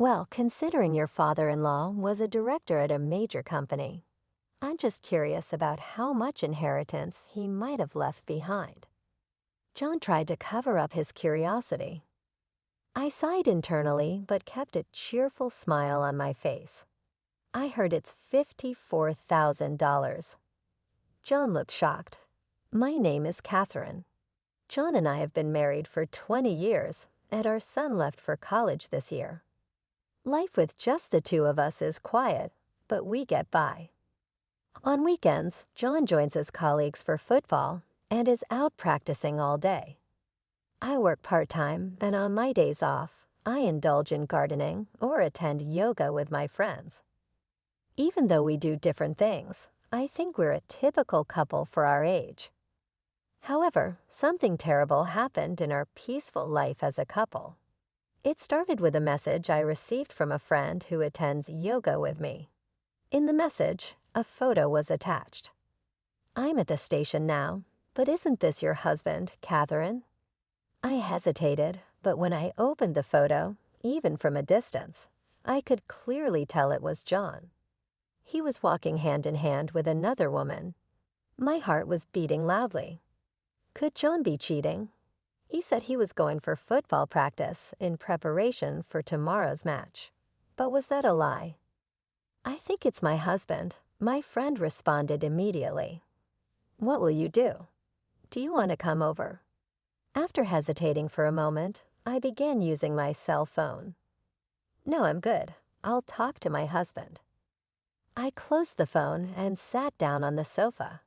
Well, considering your father-in-law was a director at a major company, I'm just curious about how much inheritance he might have left behind. John tried to cover up his curiosity. I sighed internally, but kept a cheerful smile on my face. I heard it's $54,000. John looked shocked. My name is Catherine. John and I have been married for 20 years, and our son left for college this year. Life with just the two of us is quiet, but we get by. On weekends, John joins his colleagues for football and is out practicing all day. I work part-time, and on my days off, I indulge in gardening or attend yoga with my friends. Even though we do different things, I think we're a typical couple for our age. However, something terrible happened in our peaceful life as a couple. It started with a message I received from a friend who attends yoga with me. In the message, a photo was attached. I'm at the station now, but isn't this your husband, Catherine? I hesitated, but when I opened the photo, even from a distance, I could clearly tell it was John. He was walking hand in hand with another woman. My heart was beating loudly. Could John be cheating? He said he was going for football practice in preparation for tomorrow's match. But was that a lie? I think it's my husband. My friend responded immediately. What will you do? Do you want to come over? After hesitating for a moment, I began using my cell phone. No, I'm good. I'll talk to my husband. I closed the phone and sat down on the sofa.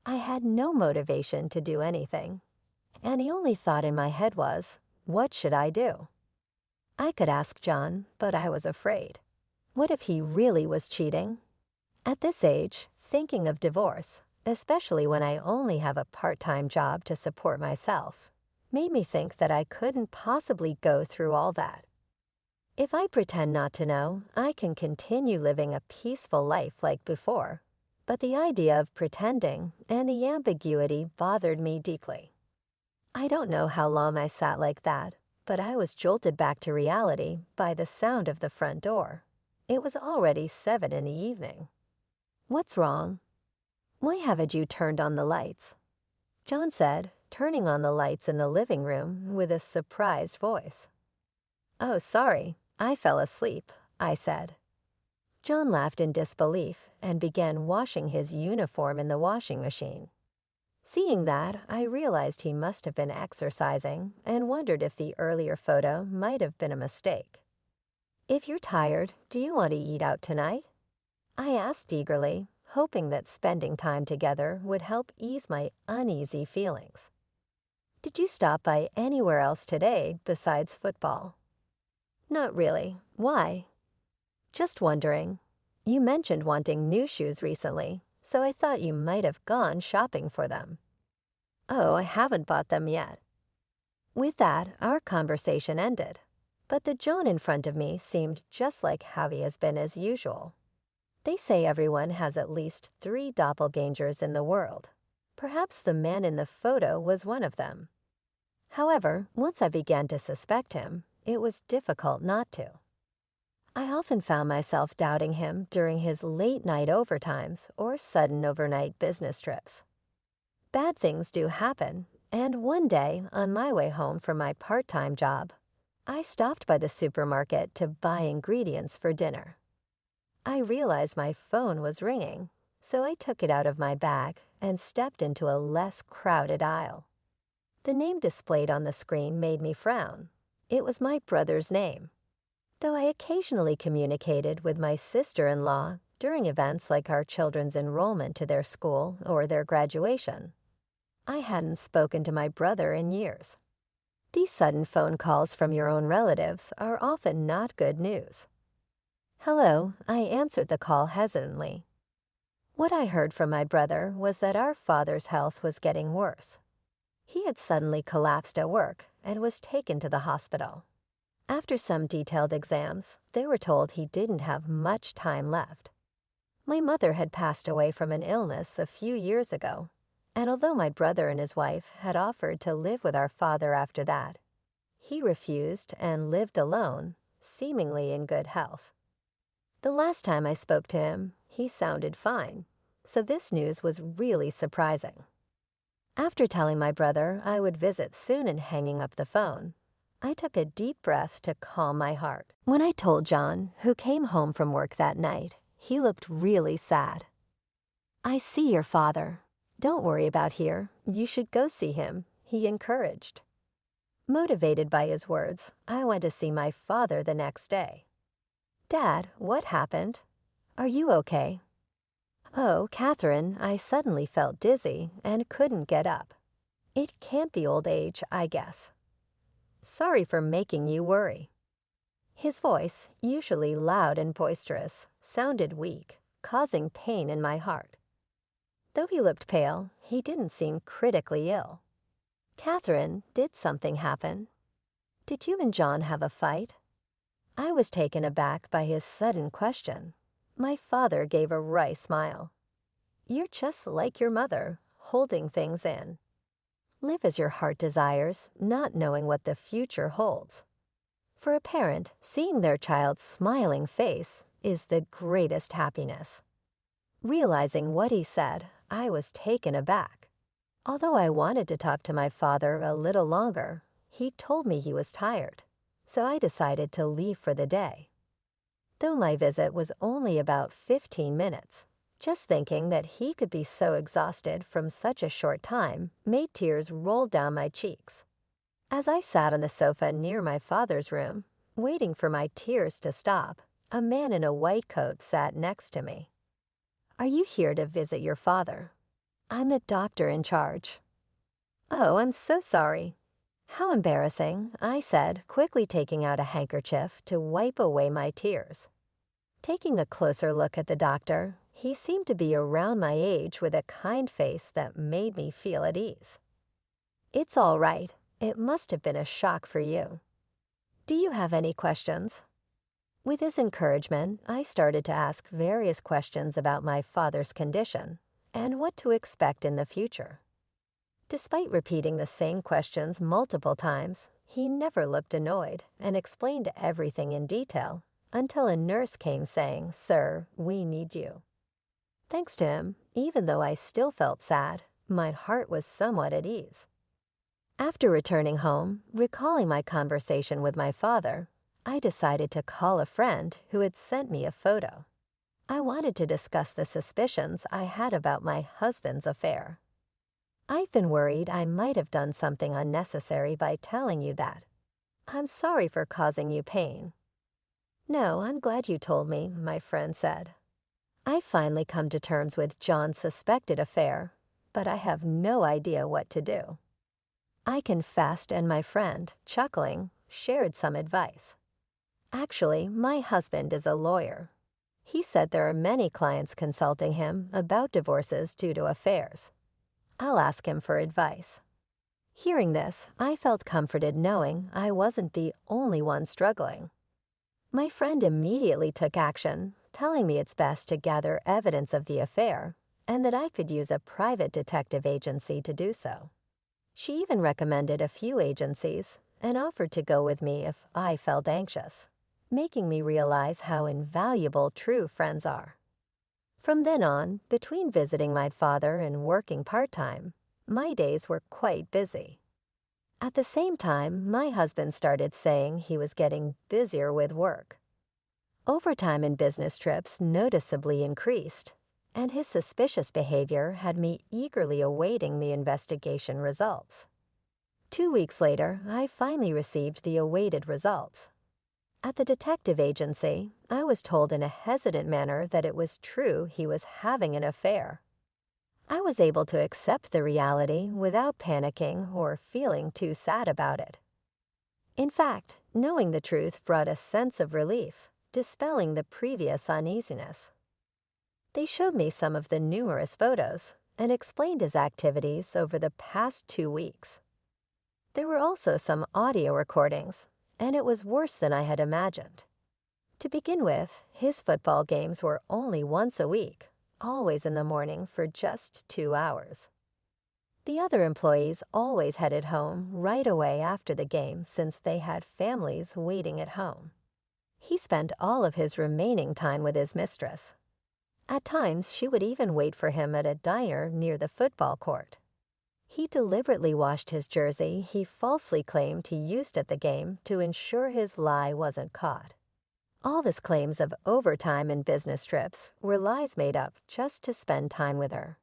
I had no motivation to do anything, and the only thought in my head was, what should I do? I could ask John, but I was afraid. What if he really was cheating? At this age, thinking of divorce, especially when I only have a part-time job to support myself, made me think that I couldn't possibly go through all that. If I pretend not to know, I can continue living a peaceful life like before. But the idea of pretending and the ambiguity bothered me deeply. I don't know how long I sat like that, but I was jolted back to reality by the sound of the front door. It was already 7 in the evening. What's wrong? Why haven't you turned on the lights? John said, turning on the lights in the living room with a surprised voice. Oh, sorry, I fell asleep, I said. John laughed in disbelief and began washing his uniform in the washing machine. Seeing that, I realized he must have been exercising and wondered if the earlier photo might have been a mistake. If you're tired, do you want to eat out tonight? I asked eagerly, hoping that spending time together would help ease my uneasy feelings. Did you stop by anywhere else today besides football? Not really. Why? Just wondering. You mentioned wanting new shoes recently, so I thought you might have gone shopping for them. Oh, I haven't bought them yet. With that, our conversation ended, but the John in front of me seemed just like how he has been as usual. They say everyone has at least 3 doppelgangers in the world. Perhaps the man in the photo was one of them. However, once I began to suspect him, it was difficult not to. I often found myself doubting him during his late-night overtimes or sudden overnight business trips. Bad things do happen, and one day, on my way home from my part-time job, I stopped by the supermarket to buy ingredients for dinner. I realized my phone was ringing, so I took it out of my bag and stepped into a less crowded aisle. The name displayed on the screen made me frown. It was my brother's name. Though I occasionally communicated with my sister-in-law during events like our children's enrollment to their school or their graduation, I hadn't spoken to my brother in years. These sudden phone calls from your own relatives are often not good news. Hello, I answered the call hesitantly. What I heard from my brother was that our father's health was getting worse. He had suddenly collapsed at work and was taken to the hospital. After some detailed exams, they were told he didn't have much time left. My mother had passed away from an illness a few years ago, and although my brother and his wife had offered to live with our father after that, he refused and lived alone, seemingly in good health. The last time I spoke to him, he sounded fine, so this news was really surprising. After telling my brother I would visit soon and hanging up the phone, I took a deep breath to calm my heart. When I told John, who came home from work that night, he looked really sad. "I see your father. Don't worry about here. You should go see him," he encouraged. Motivated by his words, I went to see my father the next day. "Dad, what happened? Are you okay?" "Oh, Catherine, I suddenly felt dizzy and couldn't get up. It can't be old age, I guess. Sorry for making you worry." His voice, usually loud and boisterous, sounded weak, causing pain in my heart. Though he looked pale, he didn't seem critically ill. "Catherine, did something happen? Did you and John have a fight?" I was taken aback by his sudden question. My father gave a wry smile. "You're just like your mother, holding things in. Live as your heart desires, not knowing what the future holds." For a parent, seeing their child's smiling face is the greatest happiness. Realizing what he said, I was taken aback. Although I wanted to talk to my father a little longer, he told me he was tired, so I decided to leave for the day. Though my visit was only about 15 minutes, just thinking that he could be so exhausted from such a short time made tears roll down my cheeks. As I sat on the sofa near my father's room, waiting for my tears to stop, a man in a white coat sat next to me. "Are you here to visit your father?" "I'm the doctor in charge." "Oh, I'm so sorry." "How embarrassing," I said, quickly taking out a handkerchief to wipe away my tears. Taking a closer look at the doctor, he seemed to be around my age with a kind face that made me feel at ease. "It's all right. It must have been a shock for you. Do you have any questions?" With his encouragement, I started to ask various questions about my father's condition and what to expect in the future. Despite repeating the same questions multiple times, he never looked annoyed and explained everything in detail until a nurse came saying, "Sir, we need you." Thanks to him, even though I still felt sad, my heart was somewhat at ease. After returning home, recalling my conversation with my father, I decided to call a friend who had sent me a photo. I wanted to discuss the suspicions I had about my husband's affair. "I've been worried I might have done something unnecessary by telling you that. I'm sorry for causing you pain." "No, I'm glad you told me," my friend said. "I finally come to terms with John's suspected affair, but I have no idea what to do." I confessed, and my friend, chuckling, shared some advice. "Actually, my husband is a lawyer. He said there are many clients consulting him about divorces due to affairs. I'll ask him for advice." Hearing this, I felt comforted knowing I wasn't the only one struggling. My friend immediately took action, telling me it's best to gather evidence of the affair and that I could use a private detective agency to do so. She even recommended a few agencies and offered to go with me if I felt anxious, making me realize how invaluable true friends are. From then on, between visiting my father and working part-time, my days were quite busy. At the same time, my husband started saying he was getting busier with work. Overtime and business trips noticeably increased, and his suspicious behavior had me eagerly awaiting the investigation results. 2 weeks later, I finally received the awaited results. At the detective agency, I was told in a hesitant manner that it was true he was having an affair. I was able to accept the reality without panicking or feeling too sad about it. In fact, knowing the truth brought a sense of relief, dispelling the previous uneasiness. They showed me some of the numerous photos and explained his activities over the past 2 weeks. There were also some audio recordings, and it was worse than I had imagined. To begin with, his football games were only once a week, always in the morning for just 2 hours. The other employees always headed home right away after the game since they had families waiting at home. He spent all of his remaining time with his mistress. At times, she would even wait for him at a diner near the football court. He deliberately washed his jersey he falsely claimed he used at the game to ensure his lie wasn't caught. All his claims of overtime and business trips were lies made up just to spend time with her.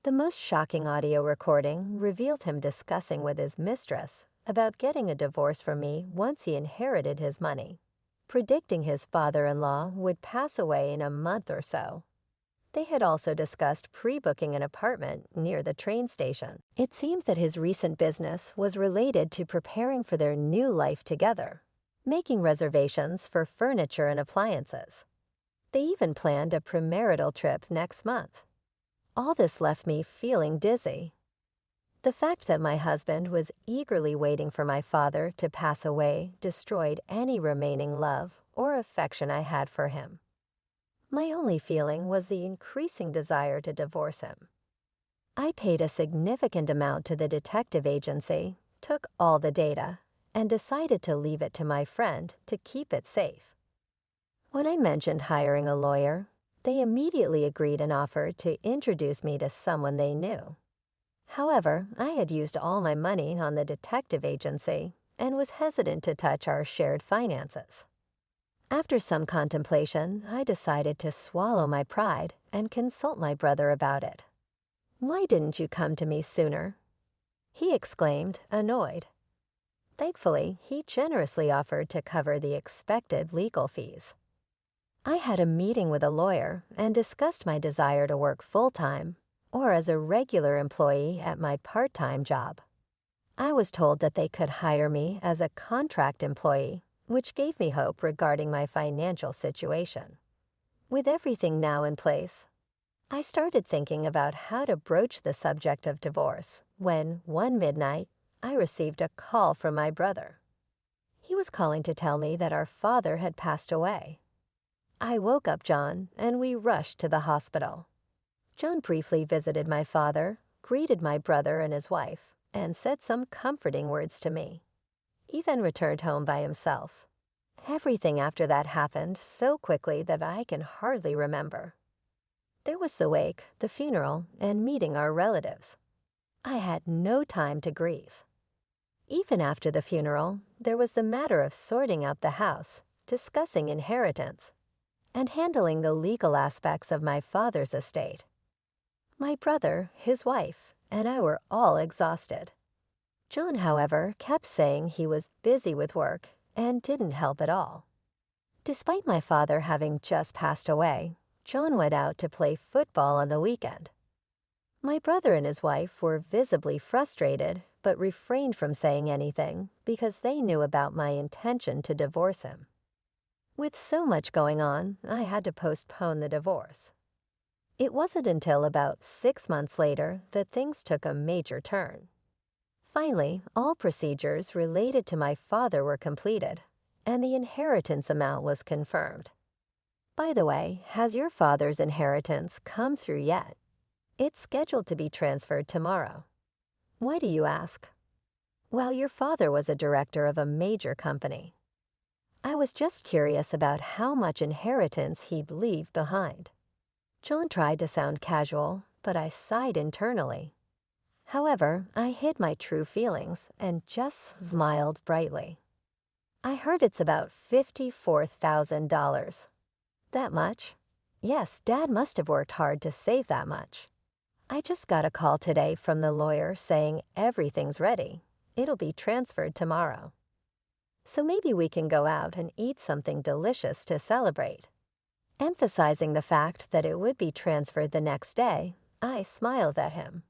The most shocking audio recording revealed him discussing with his mistress about getting a divorce from me once he inherited his money, predicting his father-in-law would pass away in a month or so. They had also discussed pre-booking an apartment near the train station. It seemed that his recent business was related to preparing for their new life together, making reservations for furniture and appliances. They even planned a premarital trip next month. All this left me feeling dizzy. The fact that my husband was eagerly waiting for my father to pass away destroyed any remaining love or affection I had for him. My only feeling was the increasing desire to divorce him. I paid a significant amount to the detective agency, took all the data, and decided to leave it to my friend to keep it safe. When I mentioned hiring a lawyer, they immediately agreed and offered to introduce me to someone they knew. However, I had used all my money on the detective agency and was hesitant to touch our shared finances. After some contemplation, I decided to swallow my pride and consult my brother about it. "Why didn't you come to me sooner?" he exclaimed, annoyed. Thankfully, he generously offered to cover the expected legal fees. I had a meeting with a lawyer and discussed my desire to work full-time or as a regular employee at my part-time job. I was told that they could hire me as a contract employee, which gave me hope regarding my financial situation. With everything now in place, I started thinking about how to broach the subject of divorce when, one midnight, I received a call from my brother. He was calling to tell me that our father had passed away. I woke up John, and we rushed to the hospital. John briefly visited my father, greeted my brother and his wife, and said some comforting words to me. He then returned home by himself. Everything after that happened so quickly that I can hardly remember. There was the wake, the funeral, and meeting our relatives. I had no time to grieve. Even after the funeral, there was the matter of sorting out the house, discussing inheritance, and handling the legal aspects of my father's estate. My brother, his wife, and I were all exhausted. John, however, kept saying he was busy with work and didn't help at all. Despite my father having just passed away, John went out to play football on the weekend. My brother and his wife were visibly frustrated, but refrained from saying anything because they knew about my intention to divorce him. With so much going on, I had to postpone the divorce. It wasn't until about 6 months later that things took a major turn. Finally, all procedures related to my father were completed, and the inheritance amount was confirmed. By the way, has your father's inheritance come through yet? It's scheduled to be transferred tomorrow. Why do you ask? Well, your father was a director of a major company. I was just curious about how much inheritance he'd leave behind. John tried to sound casual, but I sighed internally. However, I hid my true feelings and just smiled brightly. I heard it's about $54,000. That much? Yes, Dad must have worked hard to save that much. I just got a call today from the lawyer saying everything's ready. It'll be transferred tomorrow. So maybe we can go out and eat something delicious to celebrate. Emphasizing the fact that it would be transferred the next day, I smiled at him.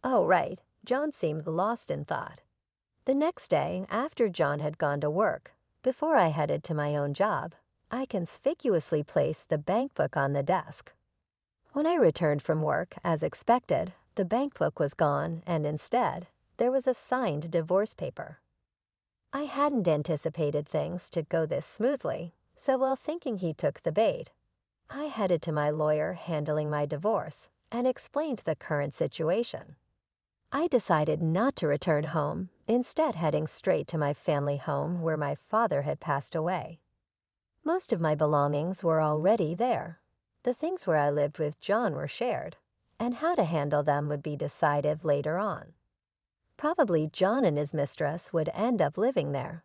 Oh, right, John seemed lost in thought. The next day, after John had gone to work, before I headed to my own job, I conspicuously placed the bank book on the desk. When I returned from work, as expected, the bank book was gone, and instead, there was a signed divorce paper. I hadn't anticipated things to go this smoothly, so while thinking he took the bait, I headed to my lawyer handling my divorce and explained the current situation. I decided not to return home, instead heading straight to my family home where my father had passed away. Most of my belongings were already there. The things where I lived with John were shared, and how to handle them would be decided later on. Probably John and his mistress would end up living there.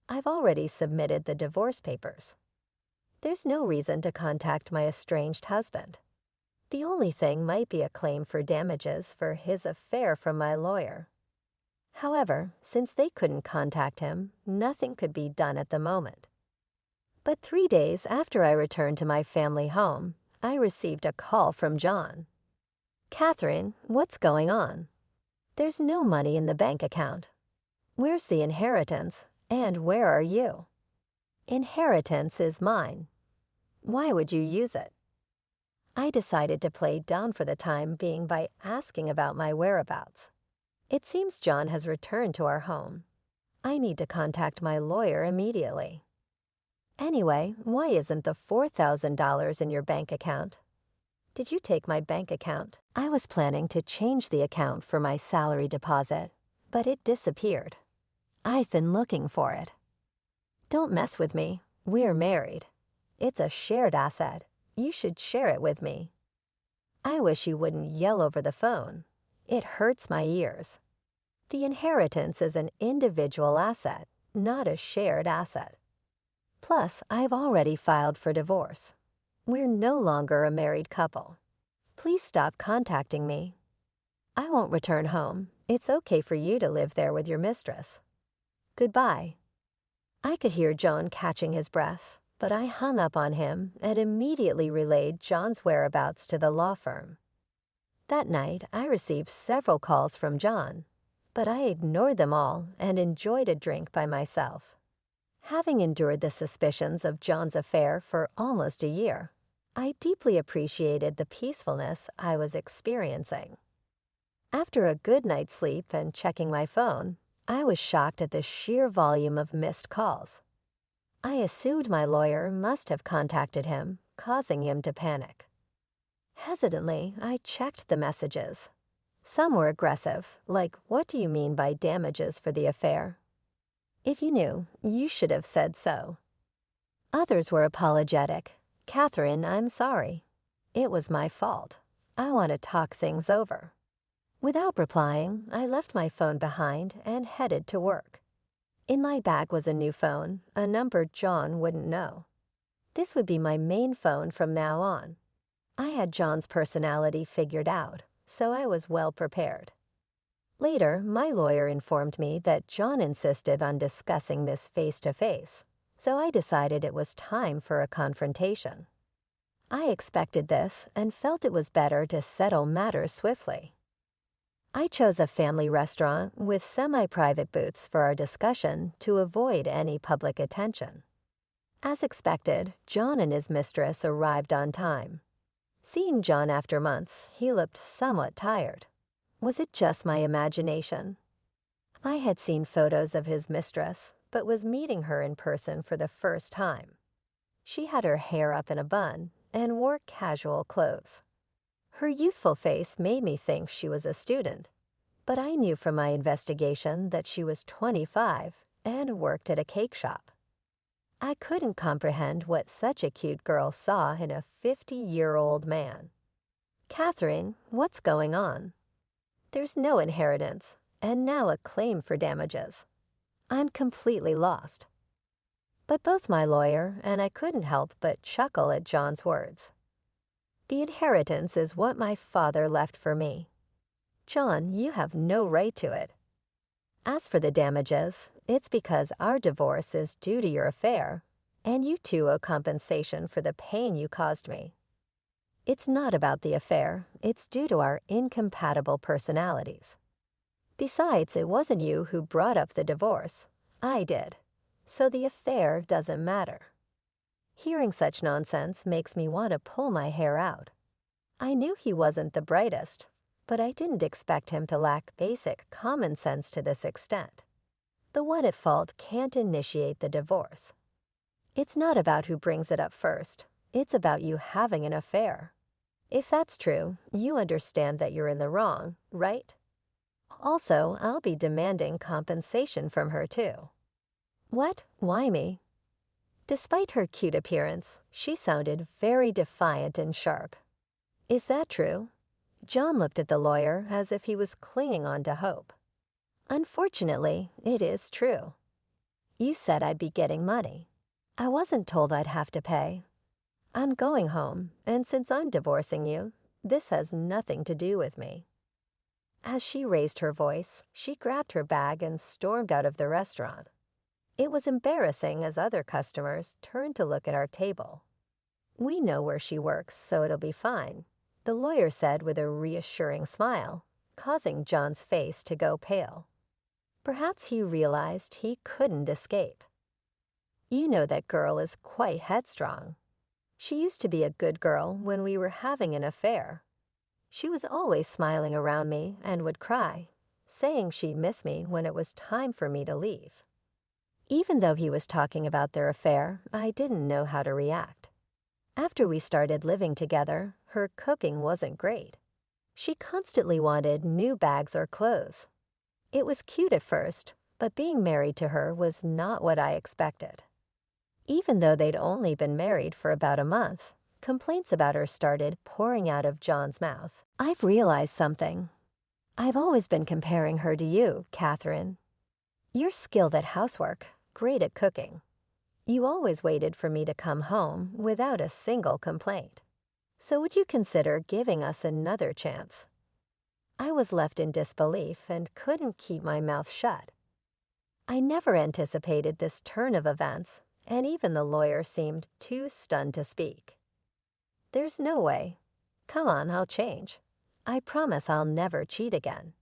I've already submitted the divorce papers. There's no reason to contact my estranged husband. The only thing might be a claim for damages for his affair from my lawyer. However, since they couldn't contact him, nothing could be done at the moment. But 3 days after I returned to my family home, I received a call from John. "Catherine, what's going on? There's no money in the bank account. Where's the inheritance, and where are you?" "Inheritance is mine. Why would you use it?" I decided to play dumb for the time being by asking about my whereabouts. It seems John has returned to our home. I need to contact my lawyer immediately. "Anyway, why isn't the $4,000 in your bank account?" "Did you take my bank account?" I was planning to change the account for my salary deposit, but it disappeared. I've been looking for it. "Don't mess with me. We're married. It's a shared asset. You should share it with me." I wish you wouldn't yell over the phone. It hurts my ears. The inheritance is an individual asset, not a shared asset. Plus, I've already filed for divorce. We're no longer a married couple. Please stop contacting me. I won't return home. It's okay for you to live there with your mistress. Goodbye." I could hear John catching his breath, but I hung up on him and immediately relayed John's whereabouts to the law firm. That night, I received several calls from John, but I ignored them all and enjoyed a drink by myself. Having endured the suspicions of John's affair for almost a year, I deeply appreciated the peacefulness I was experiencing. After a good night's sleep and checking my phone, I was shocked at the sheer volume of missed calls. I assumed my lawyer must have contacted him, causing him to panic. Hesitantly, I checked the messages. Some were aggressive, like, "What do you mean by damages for the affair? If you knew, you should have said so." Others were apologetic. "Catherine, I'm sorry. It was my fault. I want to talk things over." Without replying, I left my phone behind and headed to work. In my bag was a new phone, a number John wouldn't know. This would be my main phone from now on. I had John's personality figured out, so I was well prepared. Later, my lawyer informed me that John insisted on discussing this face-to-face, so I decided it was time for a confrontation. I expected this and felt it was better to settle matters swiftly. I chose a family restaurant with semi-private booths for our discussion to avoid any public attention. As expected, John and his mistress arrived on time. Seeing John after months, he looked somewhat tired. Was it just my imagination? I had seen photos of his mistress, but was meeting her in person for the first time. She had her hair up in a bun and wore casual clothes. Her youthful face made me think she was a student, but I knew from my investigation that she was 25 and worked at a cake shop. I couldn't comprehend what such a cute girl saw in a 50-year-old man. "Catherine, what's going on? There's no inheritance, and now a claim for damages. I'm completely lost." But both my lawyer and I couldn't help but chuckle at John's words. "The inheritance is what my father left for me. John, you have no right to it. As for the damages, it's because our divorce is due to your affair, and you too owe compensation for the pain you caused me. It's not about the affair, it's due to our incompatible personalities. Besides, it wasn't you who brought up the divorce. I did. So the affair doesn't matter." Hearing such nonsense makes me want to pull my hair out. I knew he wasn't the brightest, but I didn't expect him to lack basic common sense to this extent. The one at fault can't initiate the divorce. It's not about who brings it up first. It's about you having an affair. If that's true, you understand that you're in the wrong, right? Also, I'll be demanding compensation from her too. "What? Why me?" Despite her cute appearance, she sounded very defiant and sharp. Is that true? John looked at the lawyer as if he was clinging on to hope. Unfortunately, it is true. You said I'd be getting money. I wasn't told I'd have to pay. I'm going home, and since I'm divorcing you, this has nothing to do with me. As she raised her voice, she grabbed her bag and stormed out of the restaurant. It was embarrassing as other customers turned to look at our table. We know where she works, so it'll be fine, the lawyer said with a reassuring smile, causing John's face to go pale. Perhaps he realized he couldn't escape. You know that girl is quite headstrong. She used to be a good girl when we were having an affair. She was always smiling around me and would cry, saying she'd miss me when it was time for me to leave. Even though he was talking about their affair, I didn't know how to react. After we started living together, her cooking wasn't great. She constantly wanted new bags or clothes. It was cute at first, but being married to her was not what I expected. Even though they'd only been married for about a month, complaints about her started pouring out of John's mouth. I've realized something. I've always been comparing her to you, Catherine. You're skilled at housework, great at cooking. You always waited for me to come home without a single complaint. So would you consider giving us another chance? I was left in disbelief and couldn't keep my mouth shut. I never anticipated this turn of events, and even the lawyer seemed too stunned to speak. There's no way. Come on, I'll change. I promise I'll never cheat again.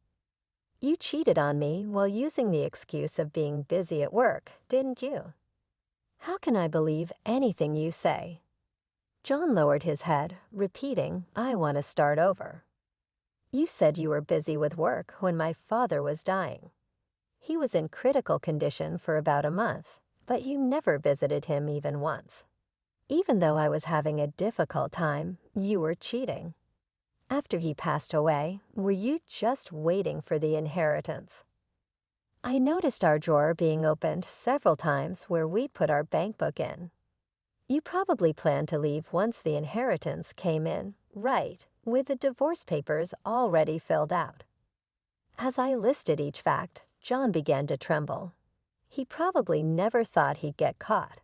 You cheated on me while using the excuse of being busy at work, didn't you? How can I believe anything you say? John lowered his head, repeating, I want to start over. You said you were busy with work when my father was dying. He was in critical condition for about a month, but you never visited him even once. Even though I was having a difficult time, you were cheating. After he passed away, were you just waiting for the inheritance? I noticed our drawer being opened several times where we'd put our bank book in. You probably planned to leave once the inheritance came in, right, with the divorce papers already filled out. As I listed each fact, John began to tremble. He probably never thought he'd get caught.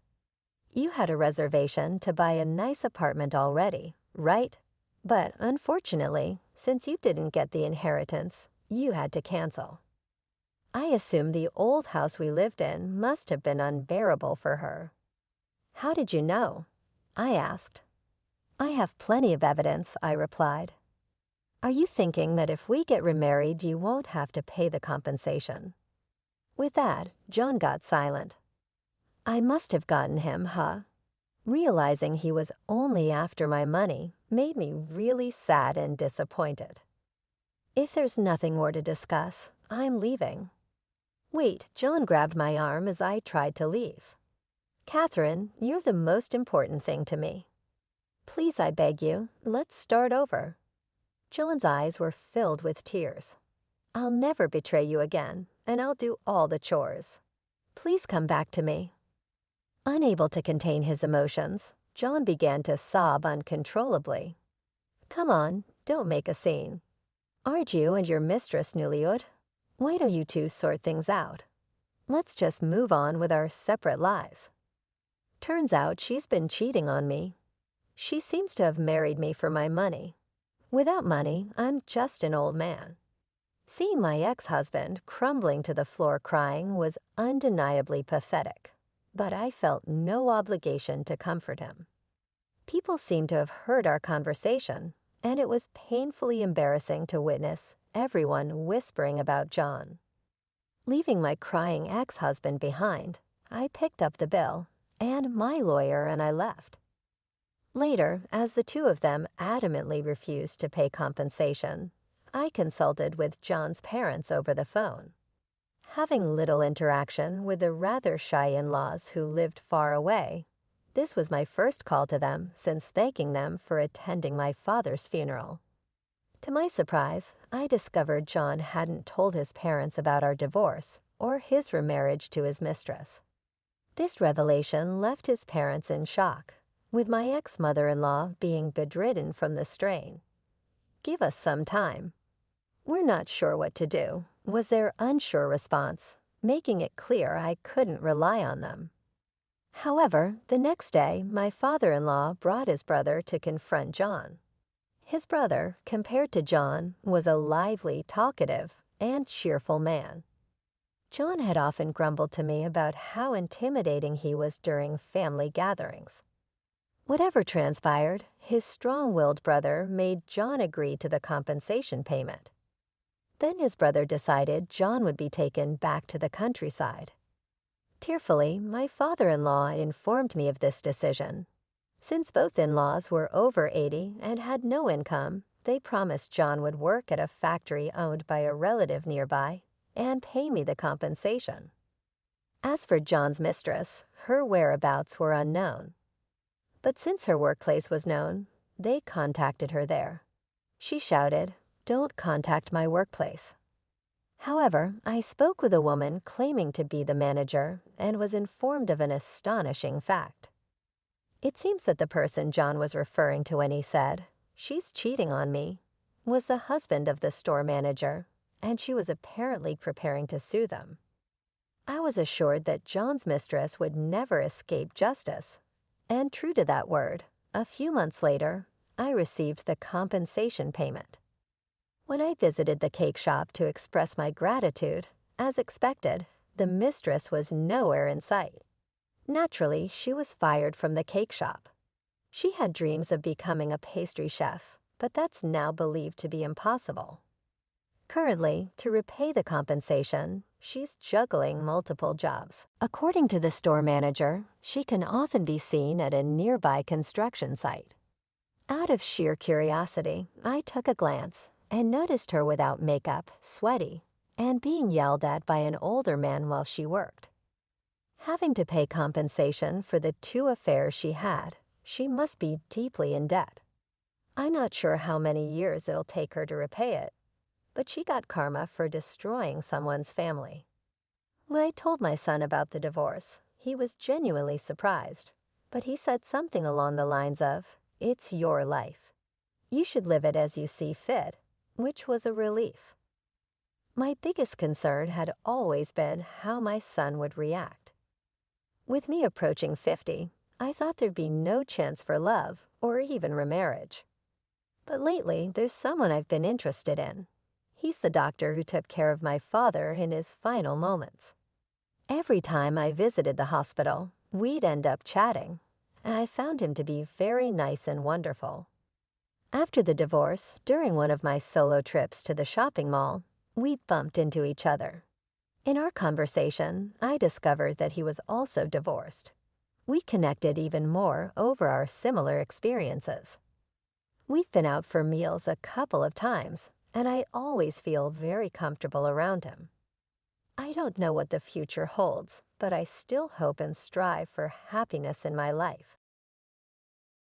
You had a reservation to buy a nice apartment already, right? But unfortunately, since you didn't get the inheritance, you had to cancel. I assume the old house we lived in must have been unbearable for her. How did you know? I asked. I have plenty of evidence, I replied. Are you thinking that if we get remarried, you won't have to pay the compensation? With that, John got silent. I must have gotten him, huh? Realizing he was only after my money made me really sad and disappointed. If there's nothing more to discuss, I'm leaving. Wait, John grabbed my arm as I tried to leave. Catherine, you're the most important thing to me. Please, I beg you, let's start over. John's eyes were filled with tears. I'll never betray you again, and I'll do all the chores. Please come back to me. Unable to contain his emotions, John began to sob uncontrollably. Come on, don't make a scene. Aren't you and your mistress Nuliud? Why don't you two sort things out? Let's just move on with our separate lives. Turns out she's been cheating on me. She seems to have married me for my money. Without money, I'm just an old man. Seeing my ex-husband crumbling to the floor crying was undeniably pathetic, but I felt no obligation to comfort him. People seemed to have heard our conversation, and it was painfully embarrassing to witness everyone whispering about John. Leaving my crying ex-husband behind, I picked up the bill, and my lawyer and I left. Later, as the two of them adamantly refused to pay compensation, I consulted with John's parents over the phone. Having little interaction with the rather shy in-laws who lived far away, this was my first call to them since thanking them for attending my father's funeral. To my surprise, I discovered John hadn't told his parents about our divorce or his remarriage to his mistress. This revelation left his parents in shock, with my ex-mother-in-law being bedridden from the strain. "Give us some time. We're not sure what to do," was their unsure response, making it clear I couldn't rely on them. However, the next day, my father-in-law brought his brother to confront John. His brother, compared to John, was a lively, talkative, and cheerful man. John had often grumbled to me about how intimidating he was during family gatherings. Whatever transpired, his strong-willed brother made John agree to the compensation payment. Then his brother decided John would be taken back to the countryside. Tearfully, my father-in-law informed me of this decision. Since both in-laws were over 80 and had no income, they promised John would work at a factory owned by a relative nearby and pay me the compensation. As for John's mistress, her whereabouts were unknown. But since her workplace was known, they contacted her there. She shouted, "Don't contact my workplace." However, I spoke with a woman claiming to be the manager and was informed of an astonishing fact. It seems that the person John was referring to when he said, "She's cheating on me," was the husband of the store manager, and she was apparently preparing to sue them. I was assured that John's mistress would never escape justice, and true to that word, a few months later, I received the compensation payment. When I visited the cake shop to express my gratitude, as expected, the mistress was nowhere in sight. Naturally, she was fired from the cake shop. She had dreams of becoming a pastry chef, but that's now believed to be impossible. Currently, to repay the compensation, she's juggling multiple jobs. According to the store manager, she can often be seen at a nearby construction site. Out of sheer curiosity, I took a glance and noticed her without makeup, sweaty, and being yelled at by an older man while she worked. Having to pay compensation for the 2 affairs she had, she must be deeply in debt. I'm not sure how many years it'll take her to repay it, but she got karma for destroying someone's family. When I told my son about the divorce, he was genuinely surprised, but he said something along the lines of, "It's your life. You should live it as you see fit," which was a relief. My biggest concern had always been how my son would react. With me approaching 50, I thought there'd be no chance for love or even remarriage. But lately, there's someone I've been interested in. He's the doctor who took care of my father in his final moments. Every time I visited the hospital, we'd end up chatting, and I found him to be very nice and wonderful. After the divorce, during one of my solo trips to the shopping mall, we bumped into each other. In our conversation, I discovered that he was also divorced. We connected even more over our similar experiences. We've been out for meals a couple of times, and I always feel very comfortable around him. I don't know what the future holds, but I still hope and strive for happiness in my life.